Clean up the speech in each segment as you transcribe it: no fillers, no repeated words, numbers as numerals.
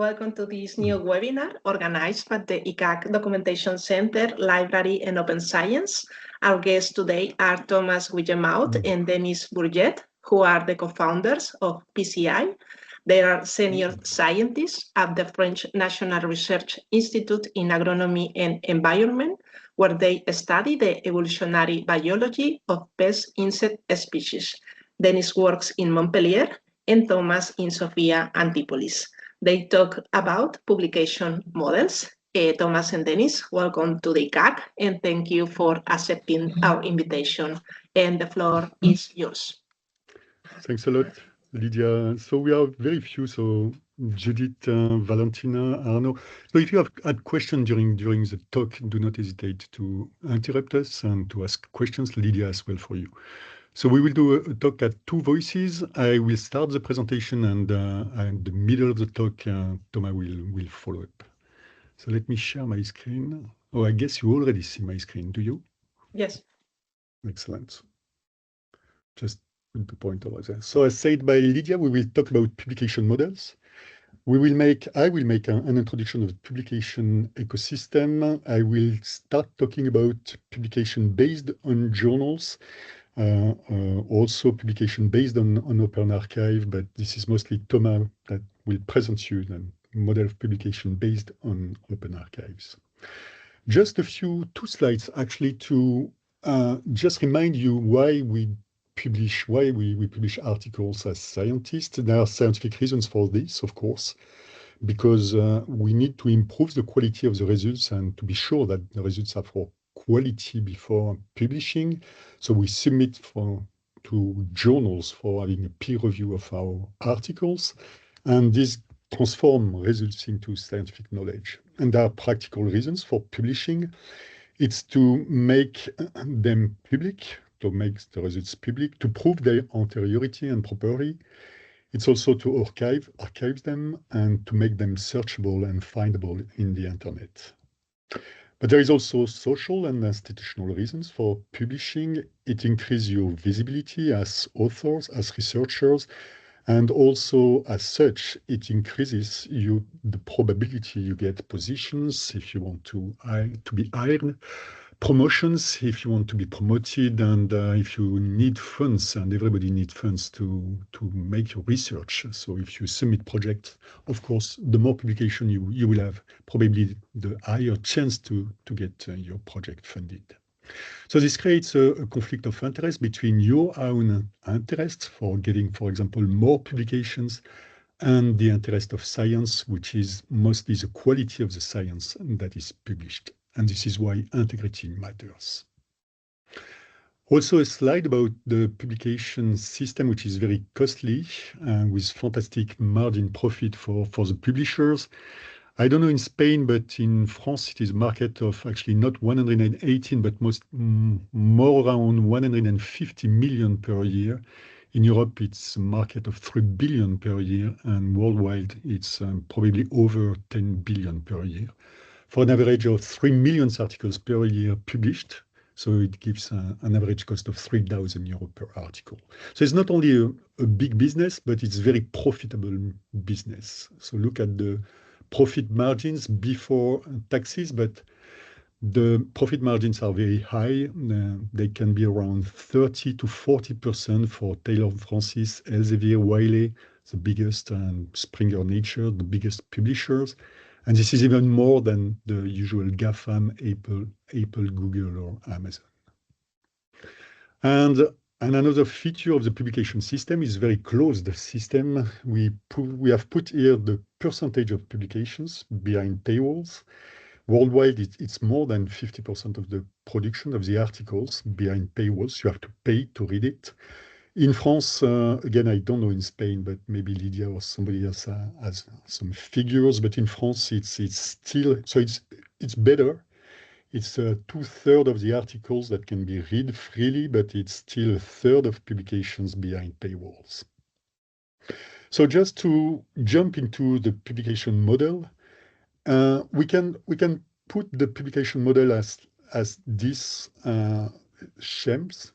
welcome to this new webinar organized by the ICAC Documentation Center, Library and Open Science. Our guests today are Thomas Guillemout and Denis Bourget, who are the co-founders of PCI. They are senior scientists at the French National Research Institute in Agronomy and Environment, where they study the evolutionary biology of pest insect species. Denis works in Montpellier and Thomas in Sofia, Antipolis. They talk about publication models. Thomas and Denis, welcome to the ICAC, and thank you for accepting our invitation. And the floor is yours. Thanks a lot, Lydia. So we are very few, so Judith, Valentina, Arno. So if you have had questions during the talk, do not hesitate to interrupt us and to ask questions, Lydia, as well for you. So we will do a talk at two voices. I will start the presentation, and in the middle of the talk, Thomas will follow up. So let me share my screen. Oh, I guess you already see my screen, do you? Yes. Excellent. Just put the pointer over there. So as said by Lydia, we will talk about publication models. I will make an introduction of the publication ecosystem. I will start talking about publication based on journals. Also publication based on Open Archive, but this is mostly Thomas that will present you the model of publication based on Open Archives. Just two slides actually to just remind you why we publish articles as scientists. There are scientific reasons for this, of course, because we need to improve the quality of the results and to be sure that the results are for quality before publishing. So we submit to journals for having a peer review of our articles, and this transforms results into scientific knowledge. And there are practical reasons for publishing. It's to make them public, to make the results public, to prove their anteriority and property. It's also to archive them and to make them searchable and findable in the internet. But there is also social and institutional reasons for publishing. It increases your visibility as authors, as researchers, and also as such, it increases the probability you get positions if you want to be hired, promotions if you want to be promoted, and if you need funds, and everybody needs funds to make your research. So if you submit projects, of course, the more publication you will have, probably the higher chance to get your project funded. So this creates a conflict of interest between your own interest for getting, for example, more publications and the interest of science, which is mostly the quality of the science that is published. And this is why integrity matters. Also a slide about the publication system, which is very costly with fantastic margin profit for the publishers. I don't know in Spain, but in France, it is a market of actually not 118, but more around 150 million per year. In Europe, it's a market of 3 billion per year, and worldwide, it's probably over 10 billion per year, for an average of 3 million articles per year published. So it gives an average cost of 3,000 euros per article. So it's not only a big business, but it's very profitable business. So look at the profit margins before taxes, but the profit margins are very high. They can be around 30 to 40% for Taylor Francis, Elsevier, Wiley, the biggest, and Springer Nature, the biggest publishers. And this is even more than the usual GAFAM, Apple, Google, or Amazon. And another feature of the publication system is very closed system. We have put here the percentage of publications behind paywalls. Worldwide, it's more than 50% of the production of the articles behind paywalls. You have to pay to read it. In France, again, I don't know in Spain, but maybe Lydia or somebody else has some figures. But in France, it's still, so it's better. It's 2/3 of the articles that can be read freely, but it's still 1/3 of publications behind paywalls. So just to jump into the publication model, we can put the publication model as these schemes.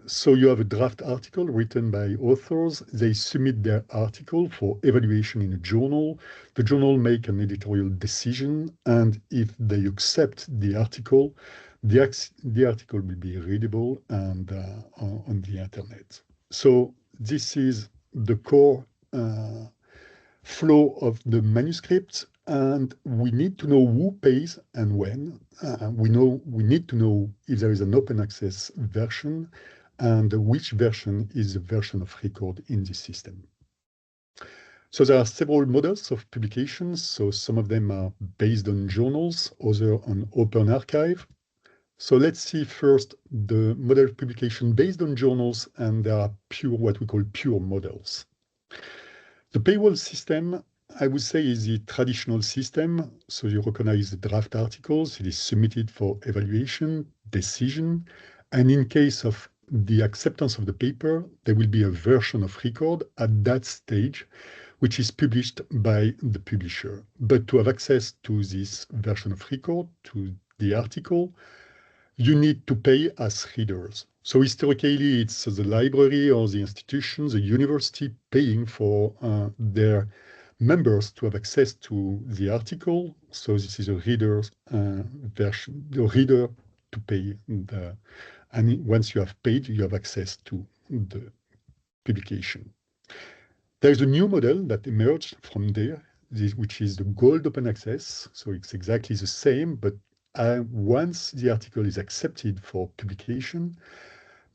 So you have a draft article written by authors. They submit their article for evaluation in a journal. The journal make an editorial decision, and if they accept the article will be readable and on the internet. So this is the core flow of the manuscript, and we need to know who pays and when. We need to know if there is an open access version and which version is the version of record in this system. So there are several models of publications. So some of them are based on journals, others on open archive. So let's see first the model of publication based on journals, and there are what we call pure models. The paywall system, I would say, is the traditional system. So you recognize the draft articles, it is submitted for evaluation, decision, and in case of the acceptance of the paper, there will be a version of record at that stage, which is published by the publisher. But to have access to this version of record, to the article, you need to pay as readers. So historically, it's the library or the institutions, the university paying for their members to have access to the article. So this is a reader's version, the reader to pay. And once you have paid, you have access to the publication. There's a new model that emerged from there, which is the gold open access. So it's exactly the same, but once the article is accepted for publication,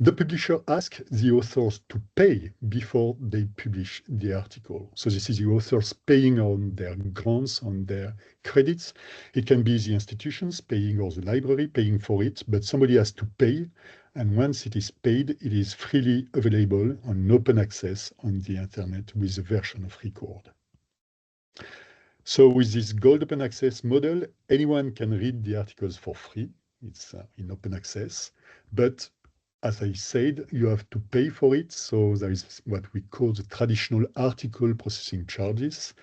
the publisher asks the authors to pay before they publish the article. So this is the authors paying on their grants, on their credits. It can be the institutions paying or the library paying for it, but somebody has to pay. And once it is paid, it is freely available on open access on the internet with a version of record. So with this gold open access model, anyone can read the articles for free. It's in open access, but as I said, you have to pay for it. So there is what we call the traditional article processing charges.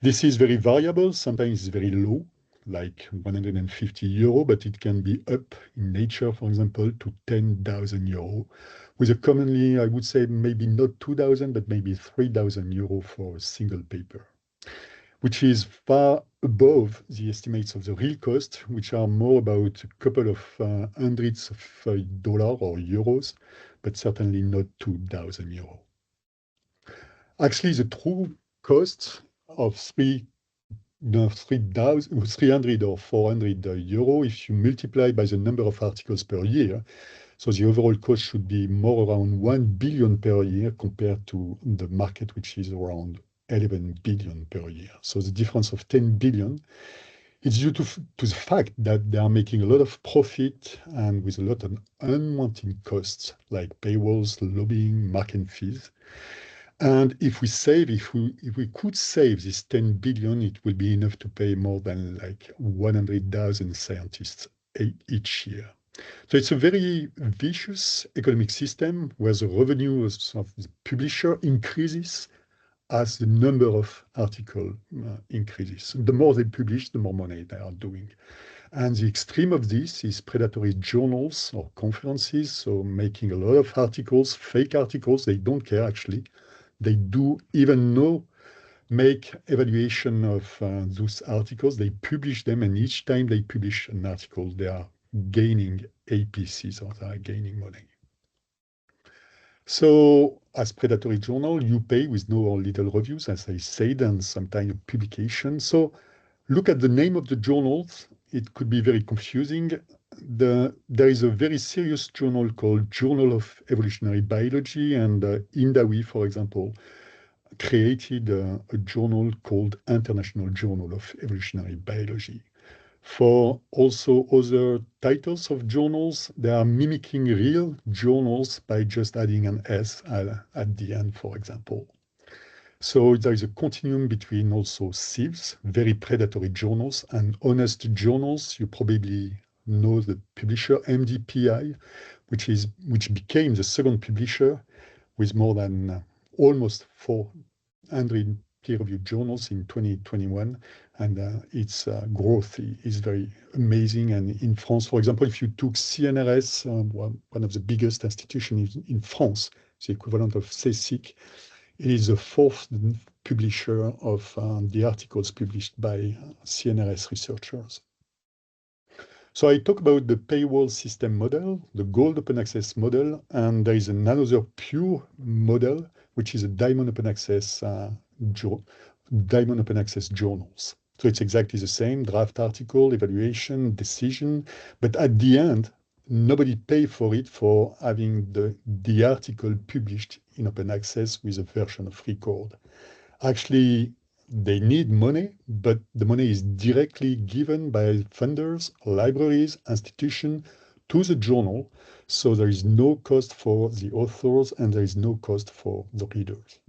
This is very variable. Sometimes it's very low, like 150 euro, but it can be up in Nature, for example, to 10,000 euro, with a commonly, I would say, maybe not 2,000, but maybe 3,000 euro for a single paper, which is far above the estimates of the real cost, which are more about a couple of hundreds of dollars or euros, but certainly not 2,000 euros. Actually, the true cost of 300 or 400 euro, if you multiply by the number of articles per year, so the overall cost should be more around 1 billion per year compared to the market, which is around 11 billion per year. So the difference of 10 billion is due to the fact that they are making a lot of profit and with a lot of unwanted costs like paywalls, lobbying, marketing fees. And if we could save this 10 billion, it will be enough to pay more than like 100,000 scientists each year. So it's a very vicious economic system where the revenue of the publisher increases as the number of articles increases. The more they publish, the more money they are doing. And the extreme of this is predatory journals or conferences, so making a lot of articles, fake articles. They don't care, actually. They do even make evaluation of those articles. They publish them, and each time they publish an article, they are gaining APCs, or they are gaining money. So as predatory journal, you pay with no or little reviews, as I said, and sometimes a publication. So look at the name of the journals. It could be very confusing. There is a very serious journal called Journal of Evolutionary Biology, and Indawi, for example, created a journal called International Journal of Evolutionary Biology. For also other titles of journals, they are mimicking real journals by just adding an S at the end, for example. So there is a continuum between also sieves, very predatory journals, and honest journals. You probably know the publisher MDPI, which became the second publisher with more than almost 400 peer-reviewed journals in 2021, and its growth is very amazing. And in France, for example, if you took CNRS, one of the biggest institutions in France, the equivalent of CSIC, it is the fourth publisher of the articles published by CNRS researchers. So I talk about the paywall system model, the gold open access model, and there is another pure model, which is a diamond open access journals. So it's exactly the same, draft article, evaluation, decision, but at the end, nobody pay for it for having the article published in open access with a version of record. Actually, they need money, but the money is directly given by funders, libraries, institutions to the journal. So there is no cost for the authors and there is no cost for the readers.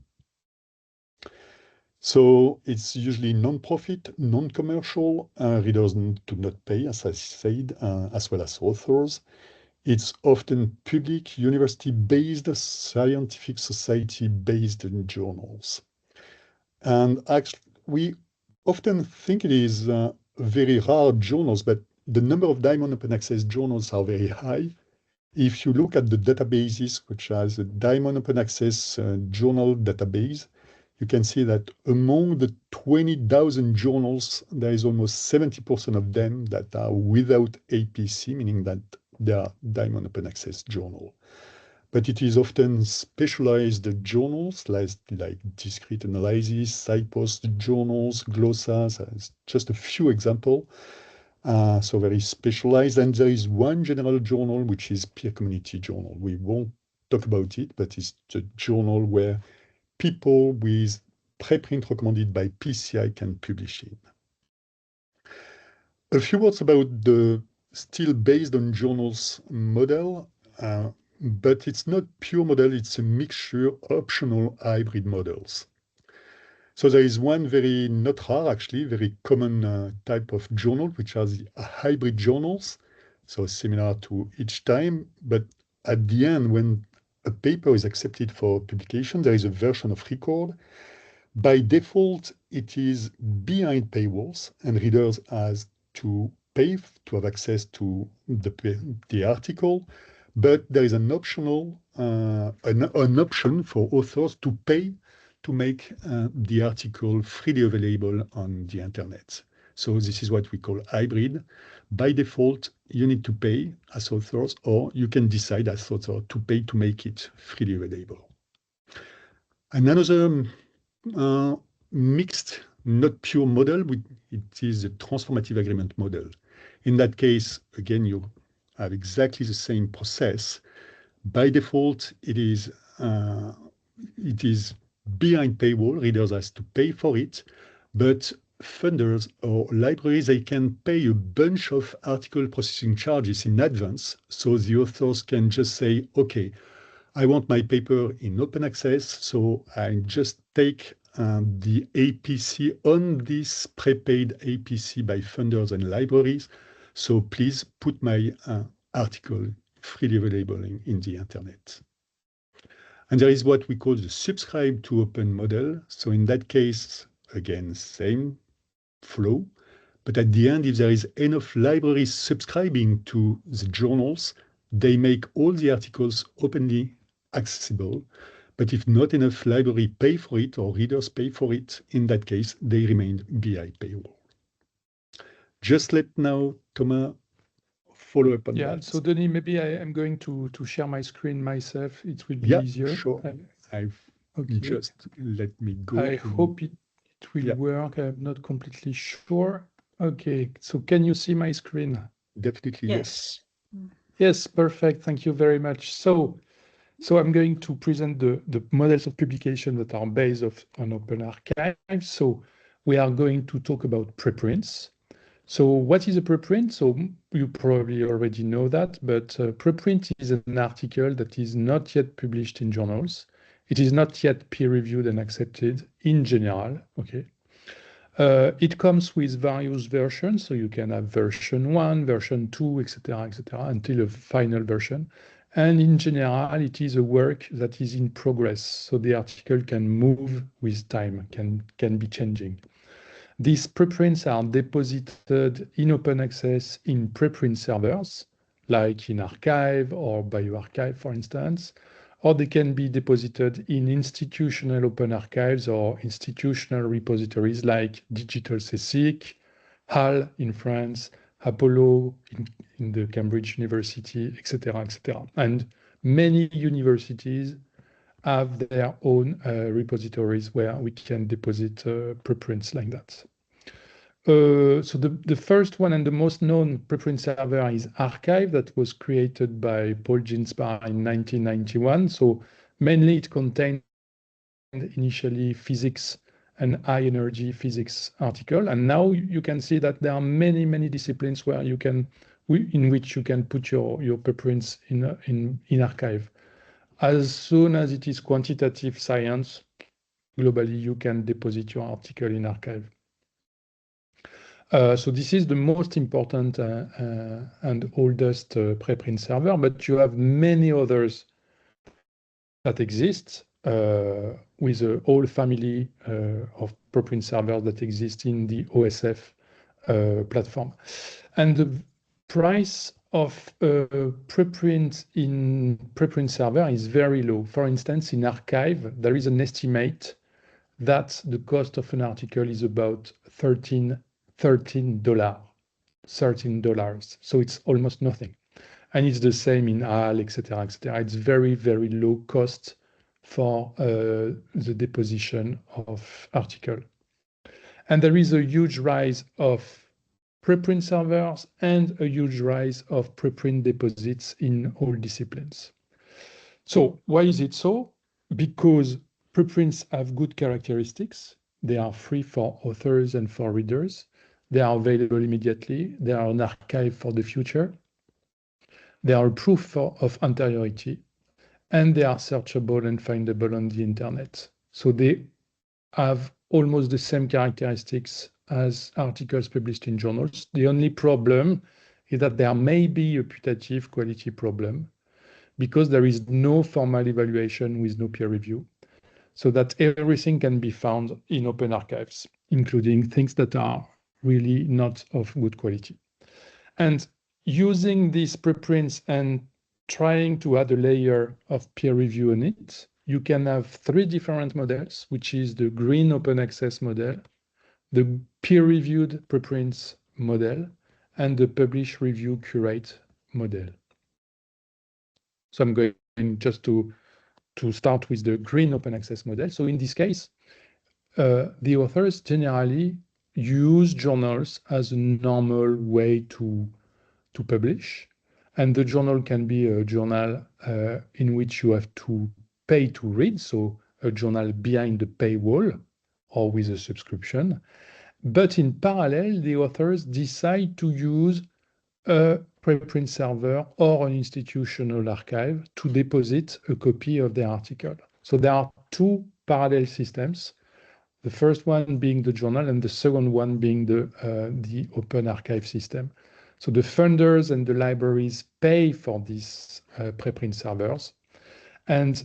So it's usually non-profit, non-commercial. Readers do not pay, as I said, as well as authors. It's often public, university-based, scientific society-based journals. And actually, we often think it is very rare journals, but the number of diamond open access journals are very high. If you look at the databases, which has a diamond open access journal database, you can see that among the 20,000 journals, there is almost 70% of them that are without APC, meaning that they are diamond open access journal. But it is often specialized journals like discrete analysis, side-post journals, glossas, as just a few examples. So very specialized. And there is one general journal, which is peer community journal. We won't talk about it, but it's a journal where people with preprint recommended by PCI can publish in. A few words about the still based on journals model. But it's not pure model, it's a mixture, optional hybrid models. So there is one very, not rare actually, very common type of journal, which are the hybrid journals. So similar to each time, but at the end, when a paper is accepted for publication, there is a version of record. By default, it is behind paywalls and readers has to pay to have access to the article. But there is an optional, an option for authors to pay to make the article freely available on the internet. So this is what we call hybrid. By default, you need to pay as authors, or you can decide as author to pay to make it freely available. And another mixed, not pure model, it is a transformative agreement model. In that case, again, you have exactly the same process. By default, it is behind paywall. Readers has to pay for it, but funders or libraries, they can pay a bunch of article processing charges in advance. So the authors can just say, okay, I want my paper in open access, so I just take the APC on this prepaid APC by funders and libraries. So please put my article freely available in the internet. And there is what we call the subscribe to open model. So in that case, again, same flow. But at the end, if there is enough libraries subscribing to the journals, they make all the articles openly accessible. But if not enough library pay for it or readers pay for it, in that case, they remain behind paywall. Just let now Thomas follow up on that. Yeah, so Denis, maybe I am going to share my screen myself. It will be easier. Sure. Okay. Just let me go. I hope it will work. I'm not completely sure. Okay, so can you see my screen? Definitely, yes. Yes, perfect. Thank you very much. So I'm going to present the models of publication that are based on open archives. So we are going to talk about preprints. So what is a preprint? So you probably already know that, but preprint is an article that is not yet published in journals. It is not yet peer-reviewed and accepted in general, okay? It comes with various versions, so you can have version 1, version 2, etc., until a final version. And in general, it is a work that is in progress. So the article can move with time, can be changing. These preprints are deposited in open access in preprint servers, like in arXiv or bioRxiv, for instance, or they can be deposited in institutional open archives or institutional repositories like Digital CSIC, HAL in France, Apollo in the Cambridge University, etc., etc. And many universities have their own repositories where we can deposit preprints like that. So the first one and the most known preprint server is arXiv, that was created by Paul Ginsbar in 1991. So mainly it contained initially physics and high energy physics article. And now you can see that there are many, many disciplines where you can, in which you can put your preprints in arXiv. As soon as it is quantitative science, globally, you can deposit your article in arXiv. So this is the most important and oldest preprint server, but you have many others that exist with a whole family of preprint servers that exist in the OSF platform. And the price of preprint in preprint server is very low. For instance, in arXiv, there is an estimate that the cost of an article is about $13. So it's almost nothing. And it's the same in HAL, etc., etc. It's very, very low cost for the deposition of article. And there is a huge rise of preprint servers and a huge rise of preprint deposits in all disciplines. So why is it so? Because preprints have good characteristics. They are free for authors and for readers. They are available immediately. They are an archive for the future. They are a proof of anteriority, and they are searchable and findable on the internet. So they have almost the same characteristics as articles published in journals. The only problem is that there may be a putative quality problem because there is no formal evaluation with no peer review, so that everything can be found in open archives, including things that are really not of good quality. And using these preprints and trying to add a layer of peer review on it, you can have three different models, which is the green open access model, the peer-reviewed preprints model, and the publish, review, curate model. So I'm going just to start with the green open access model. So in this case, the authors generally use journals as a normal way to publish. And the journal can be a journal in which you have to pay to read, so a journal behind the paywall or with a subscription. But in parallel, the authors decide to use a preprint server or an institutional archive to deposit a copy of their article. So there are two parallel systems, the first one being the journal and the second one being the open archive system. So the funders and the libraries pay for these preprint servers. And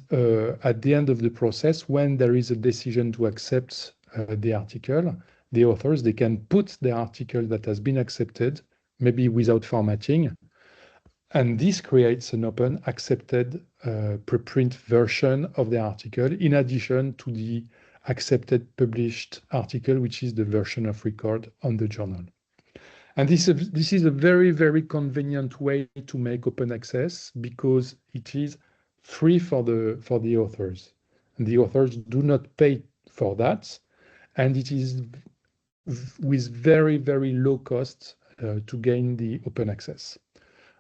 at the end of the process, when there is a decision to accept the article, the authors, they can put the article that has been accepted, maybe without formatting. And this creates an open accepted preprint version of the article, in addition to the accepted published article, which is the version of record on the journal. And this is a very, very convenient way to make open access because it is free for the authors. And the authors do not pay for that. And it is with very, very low cost to gain the open access.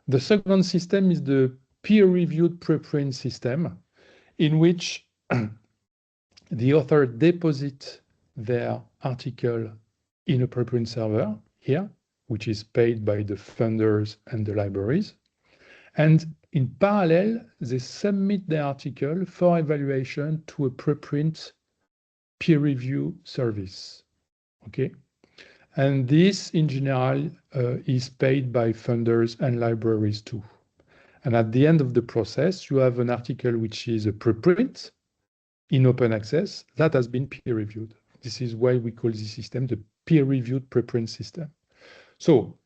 The second system is the peer-reviewed preprint system, in which the author deposits their article in a preprint server here, which is paid by the funders and the libraries. And in parallel, they submit the article for evaluation to a preprint peer review service. Okay? And this, in general, is paid by funders and libraries too. And at the end of the process, you have an article which is a preprint in open access that has been peer-reviewed. This is why we call this system the peer-reviewed preprint system. So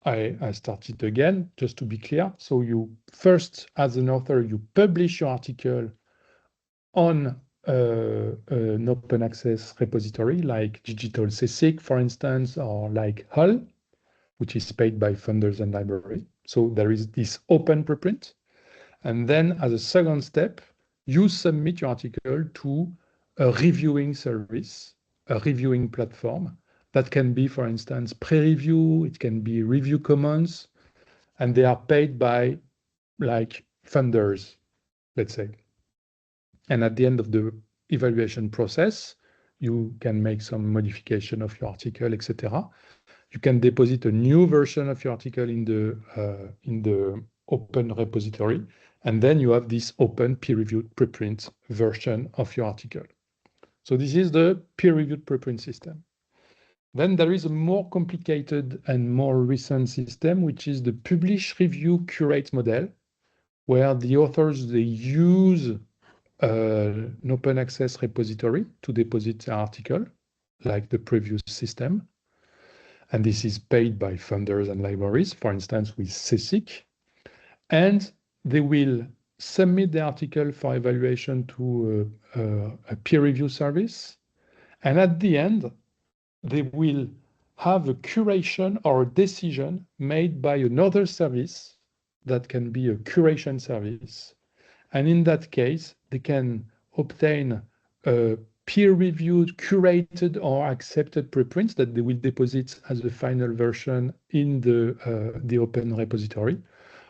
I started again, just to be clear. So you first, as an author, you publish your article on an open access repository like Digital CSIC, for instance, or like HUL, which is paid by funders and libraries. So there is this open preprint. And then as a second step, you submit your article to a reviewing service, a reviewing platform that can be, for instance, pre-review, it can be review commons, and they are paid by like funders, let's say. And at the end of the evaluation process, you can make some modification of your article, etc. You can deposit a new version of your article in the open repository, and then you have this open peer-reviewed preprint version of your article. So this is the peer-reviewed preprint system. Then there is a more complicated and more recent system, which is the publish, review, curate model, where the authors, they use an open access repository to deposit their article, like the previous system. And this is paid by funders and libraries, for instance, with CSIC. And they will submit the article for evaluation to a peer review service. And at the end, they will have a curation or a decision made by another service that can be a curation service. And in that case, they can obtain a peer-reviewed, curated, or accepted preprints that they will deposit as a final version in the open repository.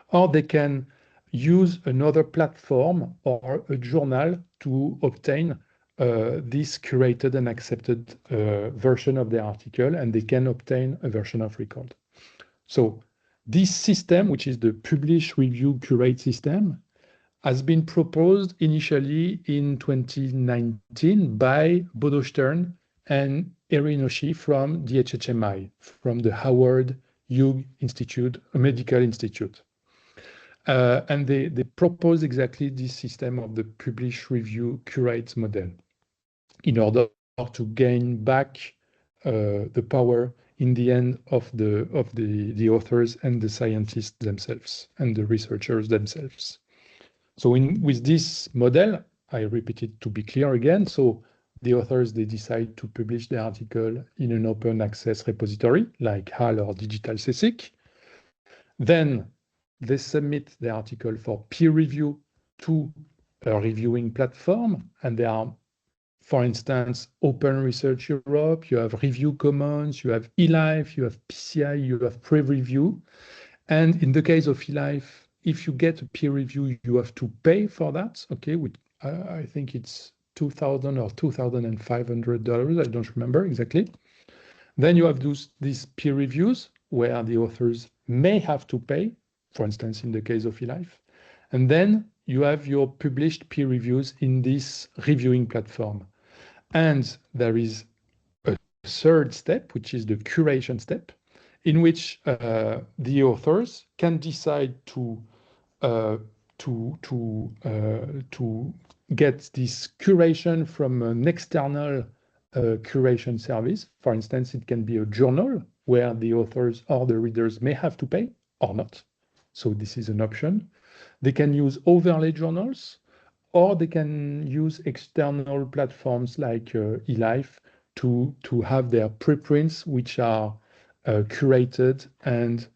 Or they can use another platform or a journal to obtain this curated and accepted version of the article, and they can obtain a version of record. So this system, which is the publish, review, curate system, has been proposed initially in 2019 by Bodo Stern and Erinoshi from the HHMI, from the Howard Hughes Institute, a medical institute. And they propose exactly this system of the publish, review, curate model in order to gain back the power in the end of the authors and the scientists themselves and the researchers themselves. So with this model, I repeat it to be clear again. So the authors, they decide to publish the article in an open access repository like HAL or Digital CSIC. Then they submit the article for peer review to a reviewing platform. And there are, for instance, Open Research Europe, you have Review Commons, you have eLife, you have PCI, you have pre-review. And in the case of eLife, if you get a peer review, you have to pay for that, okay? I think it's $2,000 or $2,500, I don't remember exactly. Then you have these peer reviews where the authors may have to pay, for instance, in the case of eLife. And then you have your published peer reviews in this reviewing platform. And there is a third step, which is the curation step, in which the authors can decide to get this curation from an external curation service. For instance, it can be a journal where the authors or the readers may have to pay or not. So this is an option. They can use overlay journals, or they can use external platforms like eLife to have their preprints, which are curated and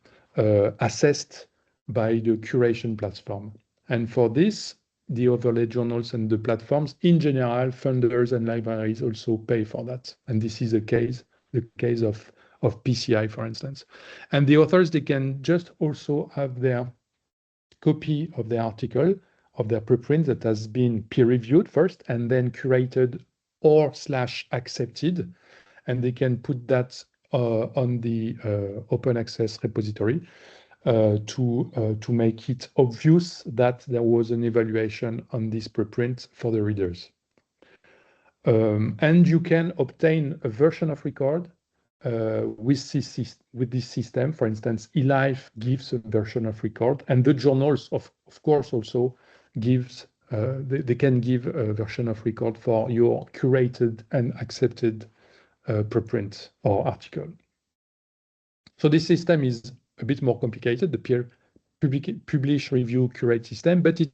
assessed by the curation platform. And for this, the overlay journals and the platforms, in general, funders and libraries also pay for that. And this is the case of PCI, for instance. And the authors, they can just also have their copy of the article, of their preprint that has been peer-reviewed first and then curated or / accepted. And they can put that on the open access repository to make it obvious that there was an evaluation on this preprint for the readers. And you can obtain a version of record with this system, for instance, eLife gives a version of record, and the journals, of course, also gives, they can give a version of record for your curated and accepted preprint or article. So this system is a bit more complicated, the peer publish, review, curate system, but it's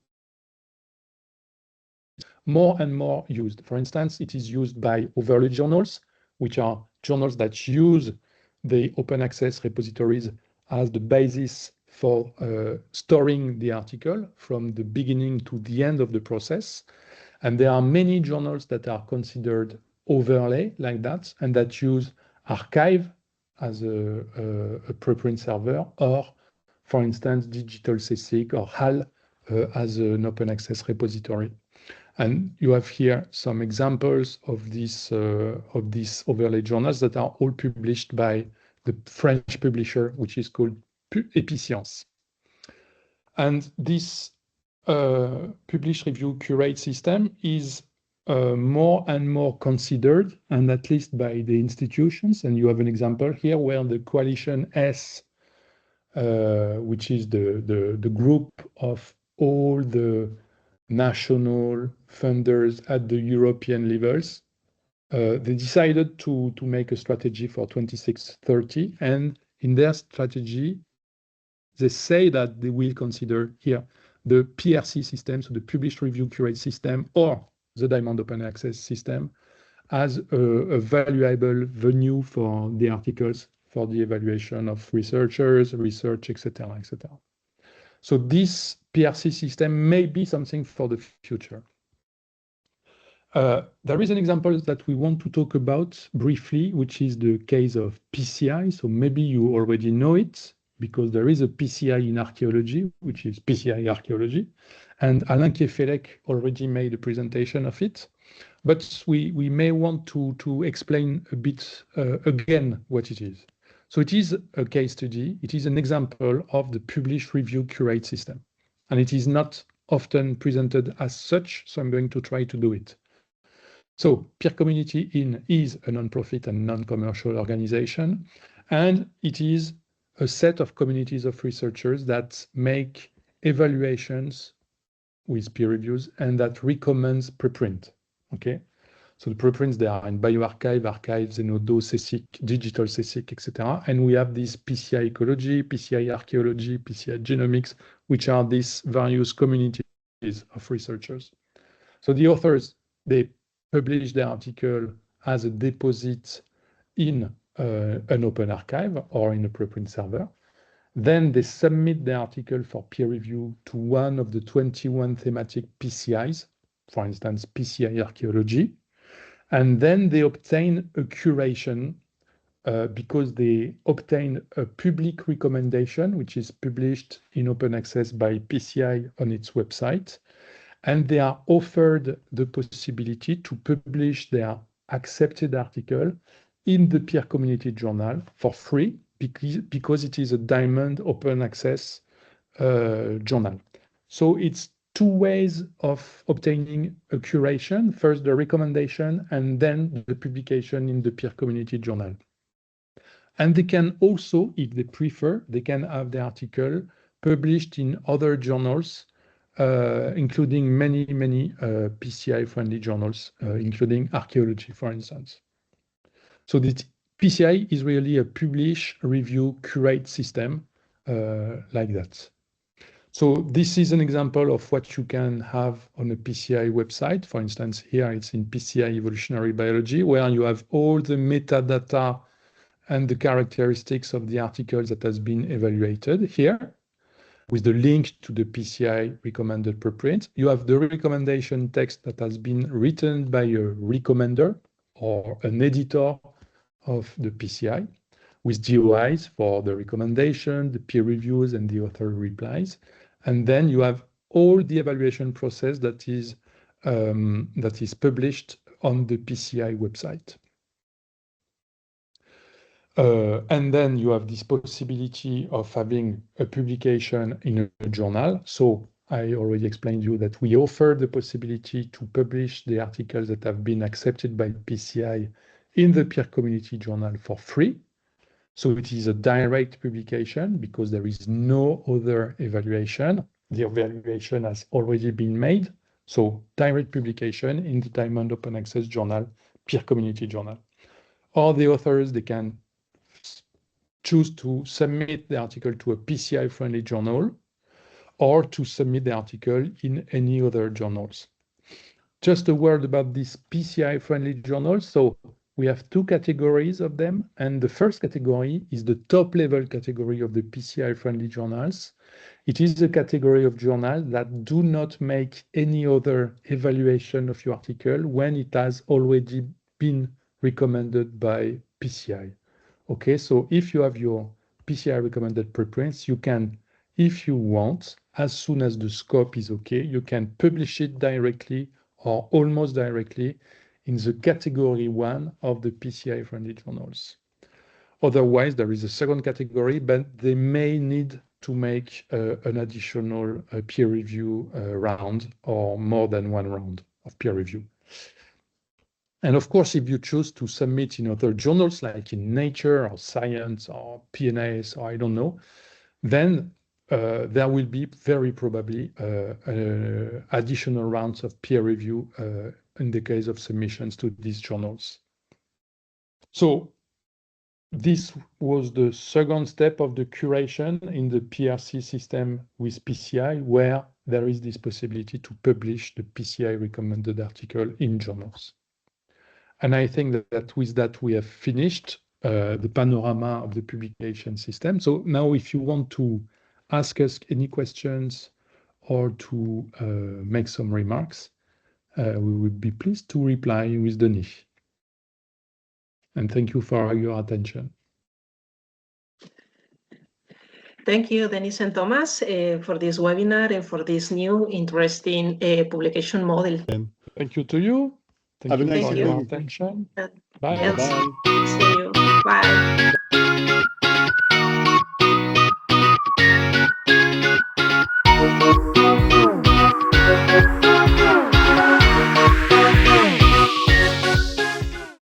more and more used. For instance, it is used by overlay journals, which are journals that use the open access repositories as the basis for storing the article from the beginning to the end of the process. And there are many journals that are considered overlay like that, and that use archive as a preprint server, or, for instance, digital CSIC or HAL as an open access repository. And you have here some examples of these overlay journals that are all published by the French publisher, which is called Ciència. And this publish, review, curate system is more and more considered, and at least by the institutions. And you have an example here where the Coalition S, which is the group of all the national funders at the European levels, they decided to make a strategy for 2630, and in their strategy, they say that they will consider here the PRC system, so the publish, review, curate system, or the Diamond Open Access system, as a valuable venue for the articles, for the evaluation of researchers, research, etc., etc. So this PRC system may be something for the future. There is an example that we want to talk about briefly, which is the case of PCI. So maybe you already know it, because there is a PCI in archaeology, which is PCI archaeology. And Alain Kefelec already made a presentation of it. But we may want to explain a bit again what it is. So it is a case study. It is an example of the publish, review, curate system. And it is not often presented as such, so I'm going to try to do it. So Peer Community is a non-profit and non-commercial organization, and it is a set of communities of researchers that make evaluations with peer reviews and that recommends preprint. Okay, so the preprints, they are in bioarchive, archives, Zenodo, CSIC, digital CSIC, etc. And we have this PCI ecology, PCI archaeology, PCI genomics, which are these various communities of researchers. So the authors, they publish the article as a deposit in an open archive or in a preprint server. Then they submit the article for peer review to one of the 21 thematic PCIs, for instance, PCI archaeology. And then they obtain a curation because they obtain a public recommendation, which is published in open access by PCI on its website. And they are offered the possibility to publish their accepted article in the peer community journal for free, because it is a Diamond open access journal. So it's two ways of obtaining a curation: first the recommendation, and then the publication in the peer community journal. And they can also, if they prefer, they can have the article published in other journals, including many PCI-friendly journals, including archaeology, for instance. So the PCI is really a publish, review, curate system like that. So this is an example of what you can have on a PCI website. For instance, here it's in PCI Evolutionary Biology, where you have all the metadata and the characteristics of the articles that has been evaluated here, with the link to the PCI recommended preprint. You have the recommendation text that has been written by a recommender or an editor of the PCI, with DOIs for the recommendation, the peer reviews, and the author replies. And then you have all the evaluation process that is published on the PCI website. And then you have this possibility of having a publication in a journal. So I already explained to you that we offer the possibility to publish the articles that have been accepted by PCI in the peer community journal for free. So it is a direct publication because there is no other evaluation. The evaluation has already been made. So direct publication in the Diamond Open Access Journal, peer community journal. Or the authors, they can choose to submit the article to a PCI-friendly journal or to submit the article in any other journals. Just a word about this PCI-friendly journal. So we have two categories of them, and the first category is the top-level category of the PCI-friendly journals. It is a category of journals that do not make any other evaluation of your article when it has already been recommended by PCI. Okay, so if you have your PCI recommended preprints, you can, if you want, as soon as the scope is okay, you can publish it directly or almost directly in the category 1 of the PCI-friendly journals. Otherwise, there is a second category, but they may need to make an additional peer review round or more than one round of peer review. And of course, if you choose to submit in other journals, like in Nature or Science or PNAS or I don't know, then there will be very probably additional rounds of peer review in the case of submissions to these journals. So this was the second step of the curation in the PRC system with PCI, where there is this possibility to publish the PCI recommended article in journals. And I think that with that, we have finished the panorama of the publication system. So now if you want to ask us any questions or to make some remarks, we would be pleased to reply with Denis. And thank you for your attention. Thank you, Denis and Thomas, for this webinar and for this new interesting publication model. Thank you to you. Thank you for your attention. Bye. See you. Bye.